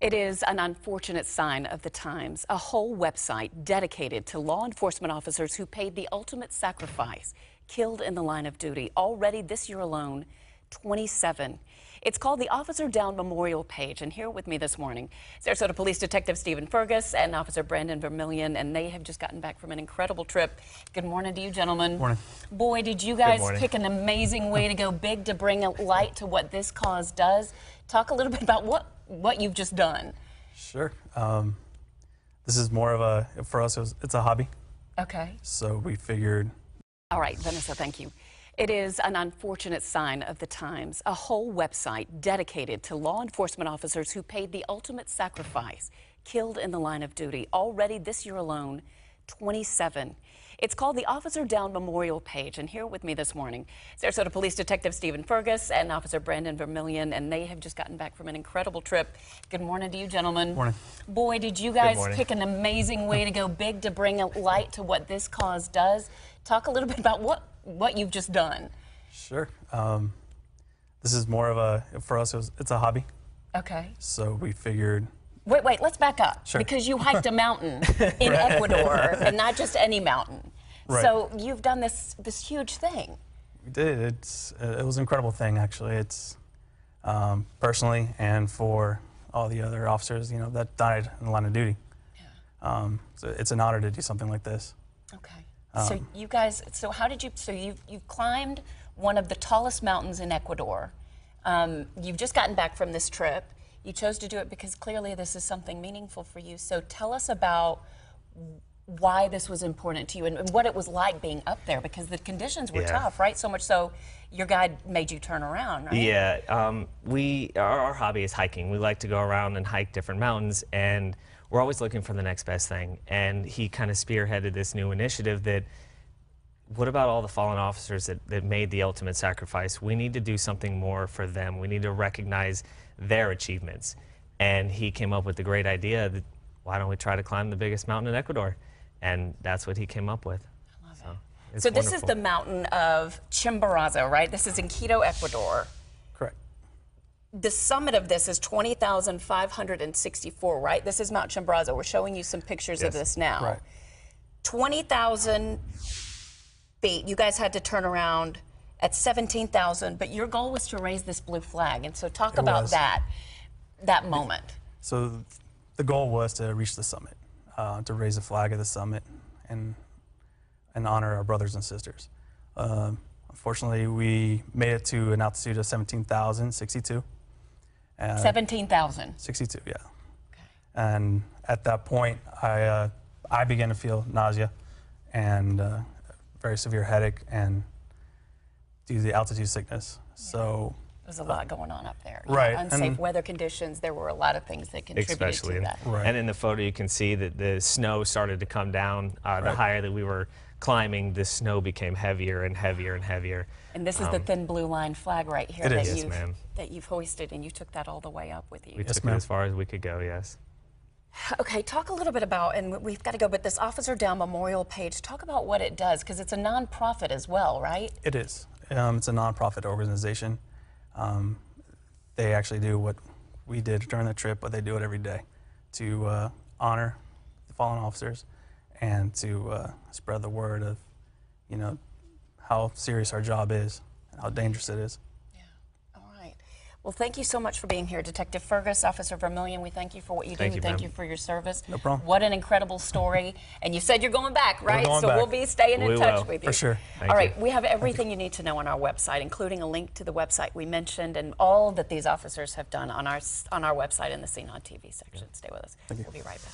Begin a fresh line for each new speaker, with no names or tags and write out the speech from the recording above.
It is an unfortunate sign of the times. A whole website dedicated to law enforcement officers who paid the ultimate sacrifice, killed in the line of duty. Already this year alone, 27. It's called the Officer Down Memorial Page, and here with me this morning, Sarasota Police Detective Steven Fergus and Officer Brandon Vermillion, and they have just gotten back from an incredible trip. Good morning to you, gentlemen.
Morning.
Boy, did you guys pick an amazing way to go big to bring a light to what this cause does. Talk a little bit about what you've just done.
Sure. This is more of a, for us, it's a hobby.
Okay.
So we figured.
All right, Vanessa, thank you. It is an unfortunate sign of the times. A whole website dedicated to law enforcement officers who paid the ultimate sacrifice, killed in the line of duty. Already this year alone, 27. It's called the Officer Down Memorial Page, and here with me this morning, Sarasota Police Detective Steven Fergus and Officer Brandon Vermillion, and they have just gotten back from an incredible trip. Good morning to you, gentlemen.
Morning.
Boy, did you guys pick an amazing way to go big to bring a light to what this cause does. Talk a little bit about what you've just done.
Sure. This is more of a, for us, it's a hobby.
Okay.
So we figured.
Wait, let's back up.
Sure.
Because you hiked a mountain in Ecuador, and not just any mountain.
Right.
So you've done this huge thing.
We did. It was an incredible thing, actually. It's personally and for all the other officers, that died in the line of duty. Yeah. So it's an honor to do something like this.
Okay. So you guys, how did you, so you've climbed one of the tallest mountains in Ecuador. You've just gotten back from this trip. You chose to do it because clearly this is something meaningful for you. So tell us about why this was important to you and what it was like being up there, because the conditions were tough, right? So much so your guide made you turn around, right?
Yeah, our hobby is hiking. We like to go around and hike different mountains, and we're always looking for the next best thing. And he kind of spearheaded this new initiative that, what about all the fallen officers that made the ultimate sacrifice? We need to do something more for them. We need to recognize their achievements. And he came up with the great idea that, why don't we try to climb the biggest mountain in Ecuador? And that's what he came up with.
I love
it.
So this
wonderful.
is the mountain of Chimborazo, right? This is in Quito, Ecuador.
Correct.
The summit of this is 20,564, right? This is Mount Chimborazo. We're showing you some pictures of this now.
Right.
20,000 feet. You guys had to turn around at 17,000, but your goal was to raise this blue flag. And so talk about that moment.
So the goal was to reach the summit, to raise a flag at the summit and honor our brothers and sisters. Unfortunately, we made it to an altitude of 17,062.
17,000?
62, yeah.
Okay.
And at that point, I began to feel nausea and very severe headache and due to the altitude sickness. Yeah. So
there's a lot going on up there.
Right.
Unsafe weather conditions, there were a lot of things that contributed to that.
Right.
And in the photo you can see that the snow started to come down. The higher that we were climbing, the snow became heavier and heavier and heavier.
And this is the thin blue line flag right here that you've hoisted, and you took that all the way up with you.
We took it as far as we could go, yes.
Okay, talk a little bit about, and we've got to go, but this Officer Down Memorial Page, talk about what it does, because it's a nonprofit as well, right?
It is. It's a nonprofit organization. They actually do what we did during the trip, but they do it every day to honor the fallen officers and to spread the word of, how serious our job is and how dangerous it is.
Yeah. All right. Well, thank you so much for being here, Detective Fergus, Officer Vermillion. We thank you for what you do. We thank you for your service.
No problem.
What an incredible story. And you said you're going back, right?
We're going back.
We'll be staying in touch with you.
For sure.
All right. We have everything you need to know on our website, including a link to the website we mentioned and all that these officers have done on our website in the Scene on TV section. Stay with us.
Thank you.
We'll be right back.